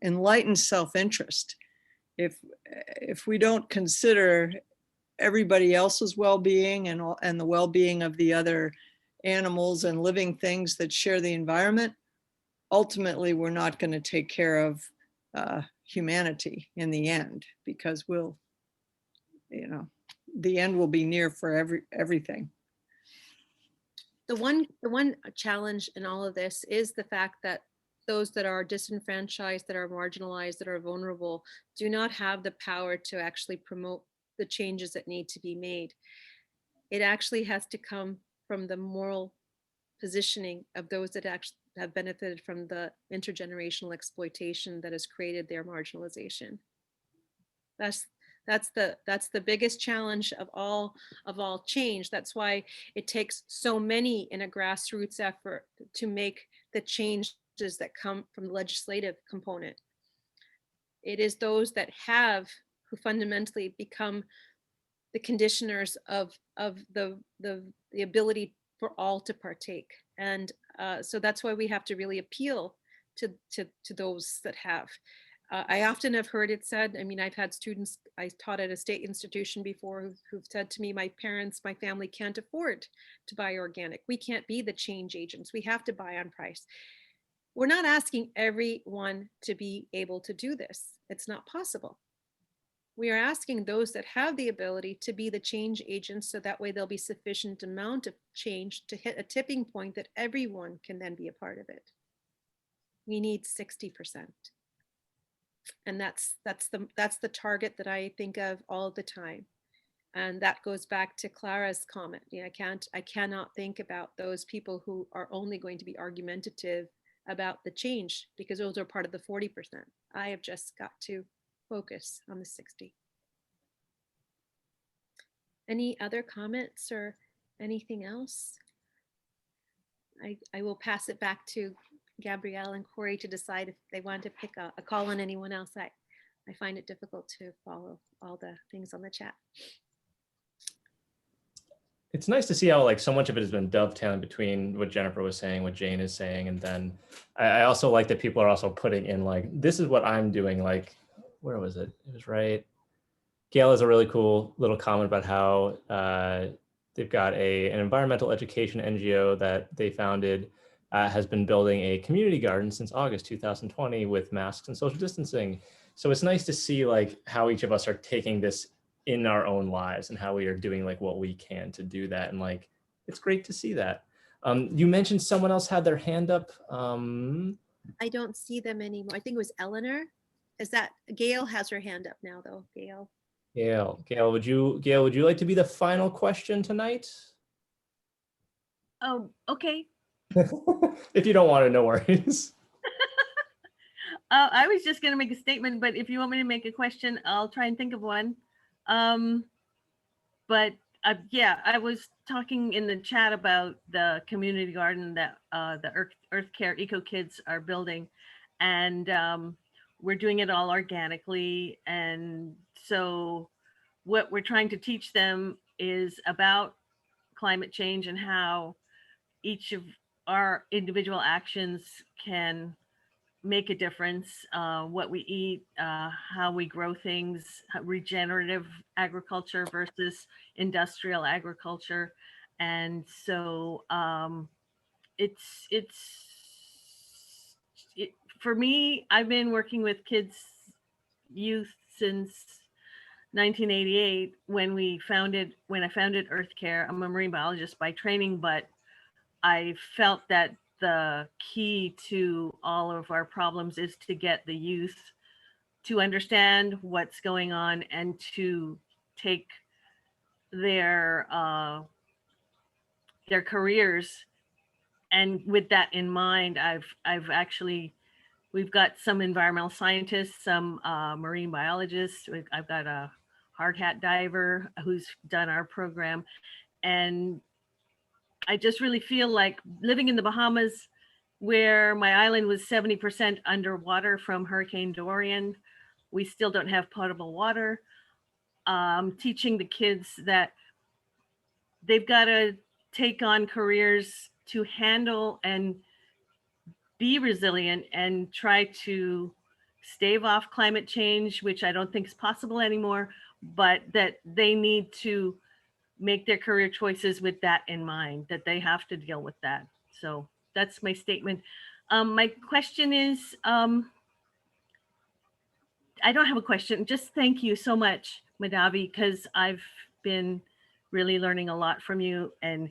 enlightened self-interest. if we don't consider everybody else's well-being and the well-being of the other animals and living things that share the environment, ultimately we're not going to take care of humanity in the end, because we'll, the end will be near for everything. The one challenge in all of this is the fact that those that are disenfranchised, that are marginalized, that are vulnerable, do not have the power to actually promote the changes that need to be made. It actually has to come from the moral positioning of those that actually have benefited from the intergenerational exploitation that has created their marginalization. That's the biggest challenge of all change. That's why it takes so many in a grassroots effort to make the changes that come from the legislative component. It is those that have who fundamentally become the conditioners of the ability for all to partake. And so that's why we have to really appeal to those that have. I often have heard it said, I mean, I've had students, I taught at a state institution before who've said to me, my parents, my family can't afford to buy organic. We can't be the change agents. We have to buy on price. We're not asking everyone to be able to do this. It's not possible. We are asking those that have the ability to be the change agents, so that way there'll be sufficient amount of change to hit a tipping point that everyone can then be a part of it. We need 60%. And that's the target that I think of all the time. And that goes back to Clara's comment. You know, I cannot think about those people who are only going to be argumentative about the change, because those are part of the 40%. I have just got to focus on the 60. Any other comments or anything else? I will pass it back to Gabrielle and Corey to decide if they want to pick a call on anyone else. I find it difficult to follow all the things on the chat. It's nice to see how like so much of it has been dovetailing between what Jennifer was saying, what Jane is saying, and then I also like that people are also putting in like, this is what I'm doing. Like, where was it? It was right. Gail has a really cool little comment about how they've got an environmental education NGO that they founded, has been building a community garden since August 2020 with masks and social distancing. So it's nice to see like how each of us are taking this in our own lives and how we are doing like what we can to do that. And like, it's great to see that. You mentioned someone else had their hand up. I don't see them anymore. I think it was Eleanor. Is that Gail has her hand up now though, Gail. Gail, would you like to be the final question tonight? Oh, okay. If you don't want to, no worries. I was just going to make a statement, but if you want me to make a question, I'll try and think of one. But yeah, I was talking in the chat about the community garden that the Earth Care Eco Kids are building, and we're doing it all organically. And so what we're trying to teach them is about climate change and how each of our individual actions can make a difference. What we eat, how we grow things, regenerative agriculture versus industrial agriculture. And so for me, I've been working with kids, youth since 1988 when I founded Earth Care. I'm a marine biologist by training, but I felt that the key to all of our problems is to get the youth to understand what's going on and to take their careers. And with that in mind, we've got some environmental scientists, some marine biologists. I've got a hard hat diver who's done our program. And I just really feel like living in the Bahamas, where my island was 70% underwater from Hurricane Dorian, we still don't have potable water. Teaching the kids that they've got to take on careers to handle and be resilient and try to stave off climate change, which I don't think is possible anymore, but that they need to make their career choices with that in mind, that they have to deal with that. So that's my statement. My question is, I don't have a question. Just thank you so much, Madhavi, because I've been really learning a lot from you, and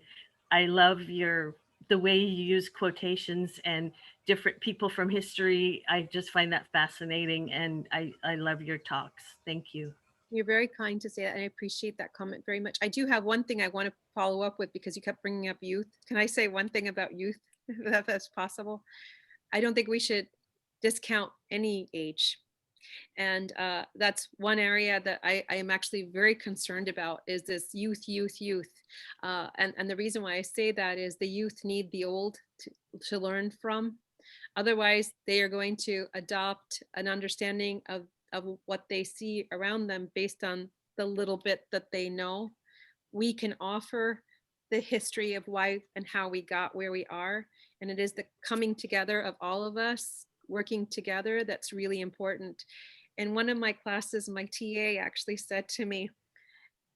I love the way you use quotations and different people from history. I just find that fascinating, and I love your talks. Thank you. You're very kind to say that, and I appreciate that comment very much. I do have one thing I want to follow up with because you kept bringing up youth. Can I say one thing about youth, if that's possible? I don't think we should discount any age. And that's one area that I am actually very concerned about, is this youth. And the reason why I say that is the youth need the old to learn from. Otherwise, they are going to adopt an understanding of what they see around them based on the little bit that they know. We can offer the history of why and how we got where we are. And it is the coming together of all of us working together that's really important. In one of my classes, my TA actually said to me,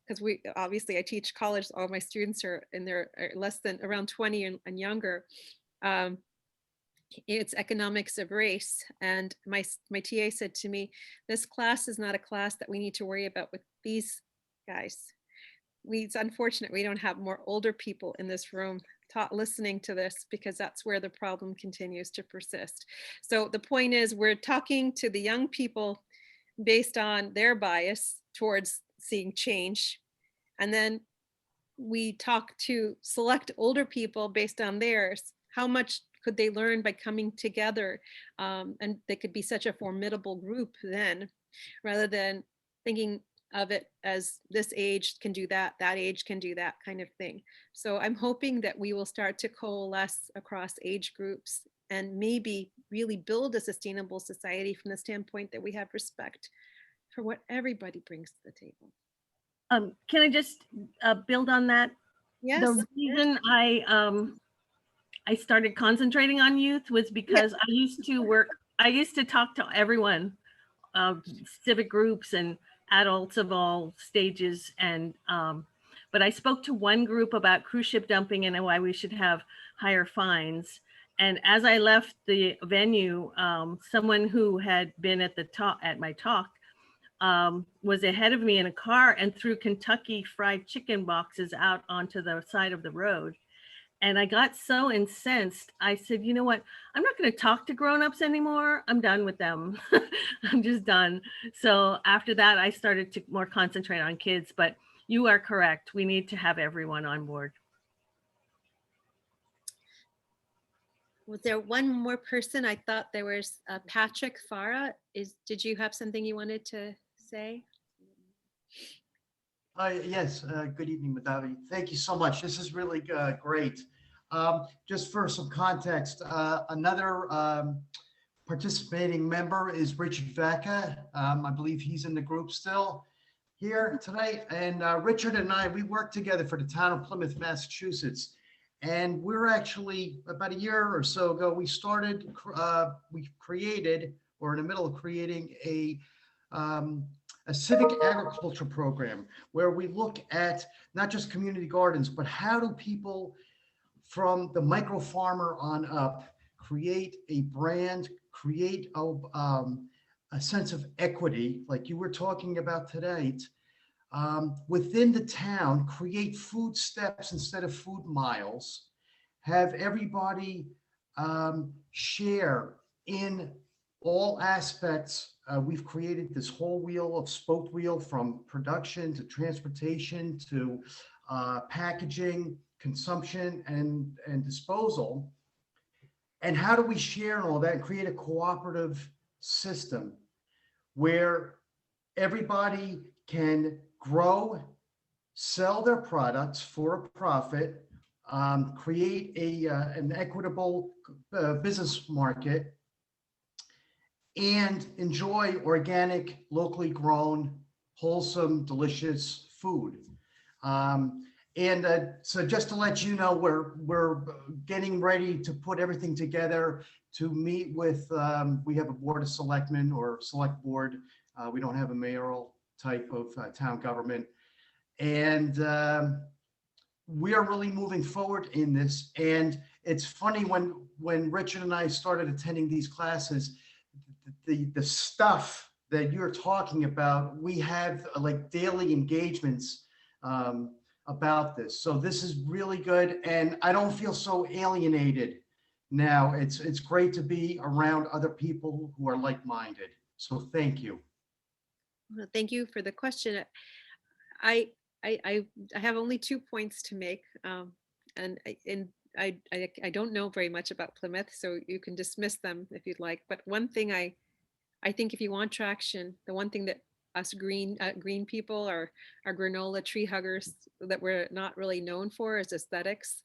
because I teach college, all my students are in their less than around 20 and younger. It's economics of race. And my TA said to me, this class is not a class that we need to worry about with these guys. It's unfortunate we don't have more older people in this room listening to this, because that's where the problem continues to persist. So the point is, we're talking to the young people based on their bias towards seeing change. And then we talk to select older people based on theirs. How much could they learn by coming together? And they could be such a formidable group then, rather than thinking of it as this age can do that, that age can do that kind of thing. So I'm hoping that we will start to coalesce across age groups and maybe really build a sustainable society from the standpoint that we have respect for what everybody brings to the table. Can I just build on that? Yes. The reason I started concentrating on youth was because I used to talk to everyone, civic groups and adults of all stages. And but I spoke to one group about cruise ship dumping and why we should have higher fines. And as I left the venue, someone who had been at my talk was ahead of me in a car and threw Kentucky Fried Chicken boxes out onto the side of the road. And I got so incensed. I said, you know what? I'm not going to talk to grownups anymore. I'm done with them. I'm just done. So after that, I started to more concentrate on kids. But you are correct. We need to have everyone on board. Was there one more person? I thought there was Patrick Farah. Did you have something you wanted to say? Yes, good evening, Madhavi. Thank you so much. This is really great. Just for some context, another participating member is Richard Vacca. I believe he's in the group still here tonight. And Richard and I, we worked together for the town of Plymouth, Massachusetts. And we're actually, about a year or so ago, we created, or in the middle of creating, a civic agriculture program where we look at not just community gardens, but how do people from the micro farmer on up create a brand, create a sense of equity, like you were talking about today, within the town, create food steps instead of food miles, have everybody share in all aspects. We've created this whole wheel of spoked wheel, from production to transportation to packaging, consumption, and disposal. And how do we share and all that and create a cooperative system where everybody can grow, sell their products for a profit, create an equitable business market, and enjoy organic, locally grown, wholesome, delicious food. So just to let you know, we're getting ready to put everything together, to meet with, we have a board of selectmen or select board. We don't have a mayoral type of town government. And we are really moving forward in this. And it's funny when Richard and I started attending these classes, the stuff that you're talking about, we have like daily engagements about this. So this is really good. And I don't feel so alienated now. It's great to be around other people who are like-minded. So thank you. Well, thank you for the question. I have only 2 points to make, and I don't know very much about Plymouth, so you can dismiss them if you'd like. But one thing I think if you want traction, the one thing that us green people or our granola tree huggers that we're not really known for is aesthetics.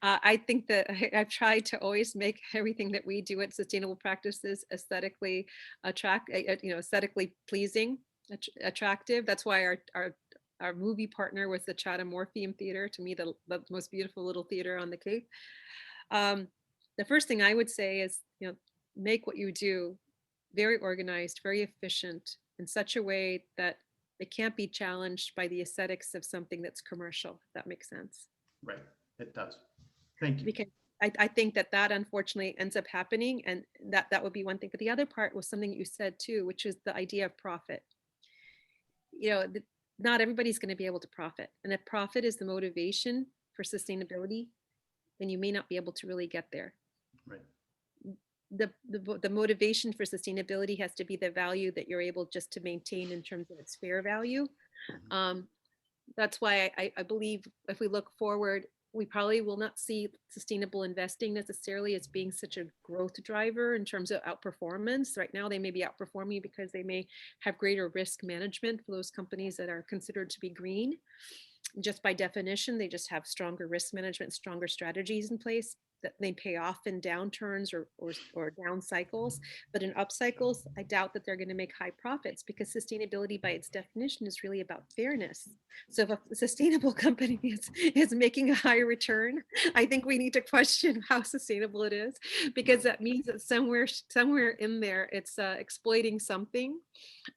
I think that I've tried to always make everything that we do at Sustainable Practices aesthetically aesthetically pleasing, attractive. That's why our movie partner was the Chatham Orpheum Theater, to me the most beautiful little theater on the Cape. The first thing I would say is, make what you do very organized, very efficient, in such a way that it can't be challenged by the aesthetics of something that's commercial, if that makes sense. Right, it does. Thank you. Because I think that unfortunately ends up happening, and that would be one thing. But the other part was something you said too, which is the idea of profit. Not everybody's going to be able to profit. And if profit is the motivation for sustainability, then you may not be able to really get there. Right. The motivation for sustainability has to be the value that you're able just to maintain in terms of its fair value. That's why I believe if we look forward, we probably will not see sustainable investing necessarily as being such a growth driver in terms of outperformance. Right now, they may be outperforming because they may have greater risk management for those companies that are considered to be green. Just by definition, they just have stronger risk management, stronger strategies in place that they pay off in downturns or down cycles. But in up cycles, I doubt that they're going to make high profits, because sustainability by its definition is really about fairness. So if a sustainable company is making a high return, I think we need to question how sustainable it is, because that means that somewhere in there, it's exploiting something.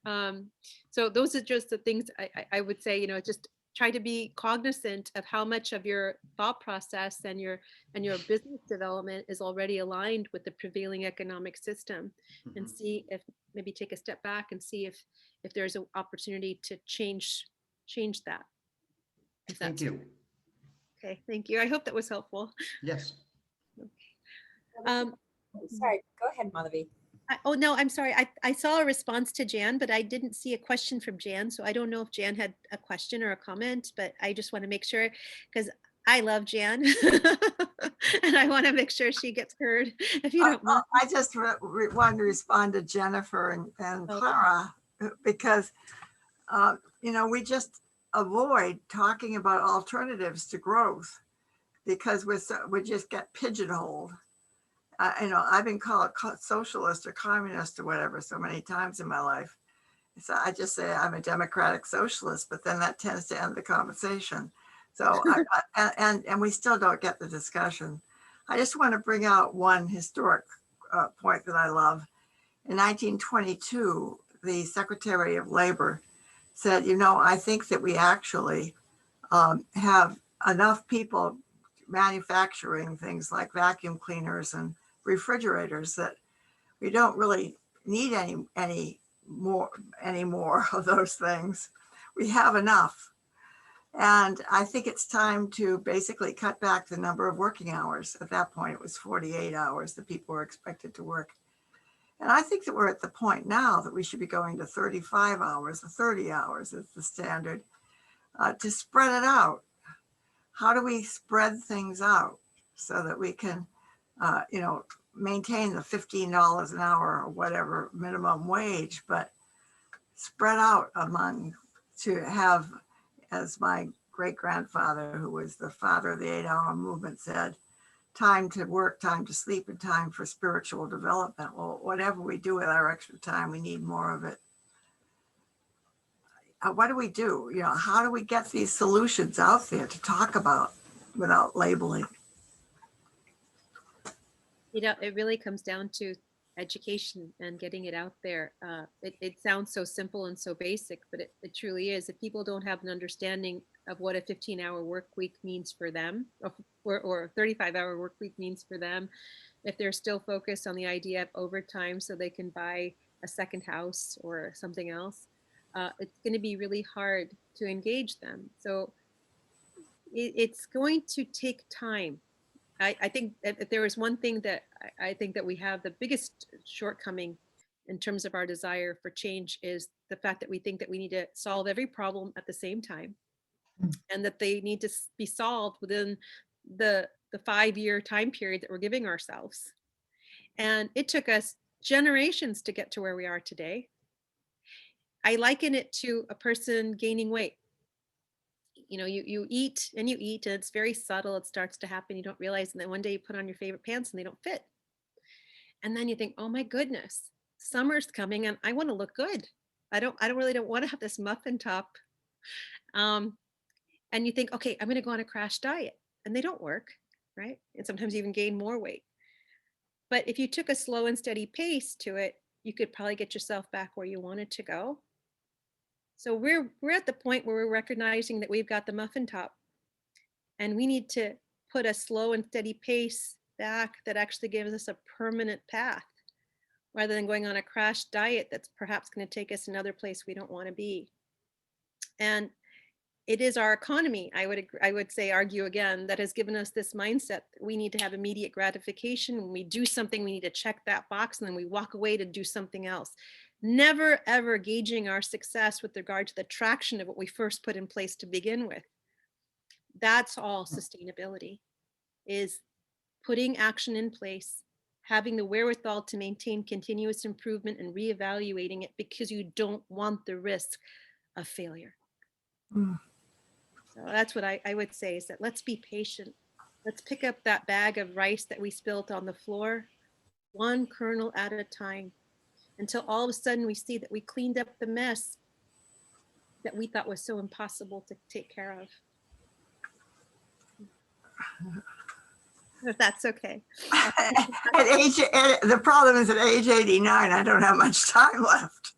So those are just the things I would say, just try to be cognizant of how much of your thought process and your business development is already aligned with the prevailing economic system, and see if maybe take a step back and see if there's an opportunity to change that. Thank you. Okay, thank you. I hope that was helpful. Yes. Sorry, go ahead, Madhavi. Oh, no, I'm sorry. I saw a response to Jan, but I didn't see a question from Jan. So I don't know if Jan had a question or a comment, but I just want to make sure, because I love Jan and I want to make sure she gets heard. If you don't mind. I just wanted to respond to Jennifer and Clara, because, we just avoid talking about alternatives to growth because we just get pigeonholed. I've been called socialist or communist or whatever so many times in my life. So I just say I'm a democratic socialist, but then that tends to end the conversation. So, and we still don't get the discussion. I just want to bring out one historic point that I love. In 1922, the Secretary of Labor said, I think that we actually have enough people manufacturing things like vacuum cleaners and refrigerators that we don't really need any more of those things. We have enough. And I think it's time to basically cut back the number of working hours. At that point, it was 48 hours that people were expected to work. And I think that we're at the point now that we should be going to 35 hours or 30 hours as the standard, to spread it out. How do we spread things out so that we can, maintain the $15 an hour or whatever minimum wage, but spread out to have, as my great grandfather, who was the father of the 8-hour movement, said, time to work, time to sleep, and time for spiritual development. Well, whatever we do with our extra time, we need more of it. What do we do? How do we get these solutions out there to talk about without labeling? It really comes down to education and getting it out there. It sounds so simple and so basic, but it truly is. If people don't have an understanding of what a 15-hour work week means for them, or a 35-hour work week means for them, if they're still focused on the idea of overtime so they can buy a second house or something else, it's going to be really hard to engage them. So it's going to take time. I think if there is one thing that I think that we have the biggest shortcoming in terms of our desire for change is the fact that we think that we need to solve every problem at the same time, and that they need to be solved within the 5-year time period that we're giving ourselves. And it took us generations to get to where we are today. I liken it to a person gaining weight. You know, you eat and you eat, and it's very subtle. It starts to happen. You don't realize. And then one day you put on your favorite pants and they don't fit. And then you think, oh my goodness, summer's coming and I want to look good. I don't want to have this muffin top. And you think, okay, I'm going to go on a crash diet, and they don't work, right? And sometimes you even gain more weight. But if you took a slow and steady pace to it, you could probably get yourself back where you wanted to go. So we're at the point where we're recognizing that we've got the muffin top, and we need to put a slow and steady pace back that actually gives us a permanent path, rather than going on a crash diet that's perhaps going to take us another place we don't want to be. And it is our economy, I would say, argue again, that has given us this mindset that we need to have immediate gratification. When we do something, we need to check that box, and then we walk away to do something else. Never, ever gauging our success with regard to the traction of what we first put in place to begin with. That's all sustainability, is putting action in place, having the wherewithal to maintain continuous improvement and reevaluating it because you don't want the risk of failure. So that's what I would say, is that let's be patient. Let's pick up that bag of rice that we spilled on the floor, one kernel at a time, until all of a sudden we see that we cleaned up the mess that we thought was so impossible to take care of. If that's okay. The problem is at age 89, I don't have much time left.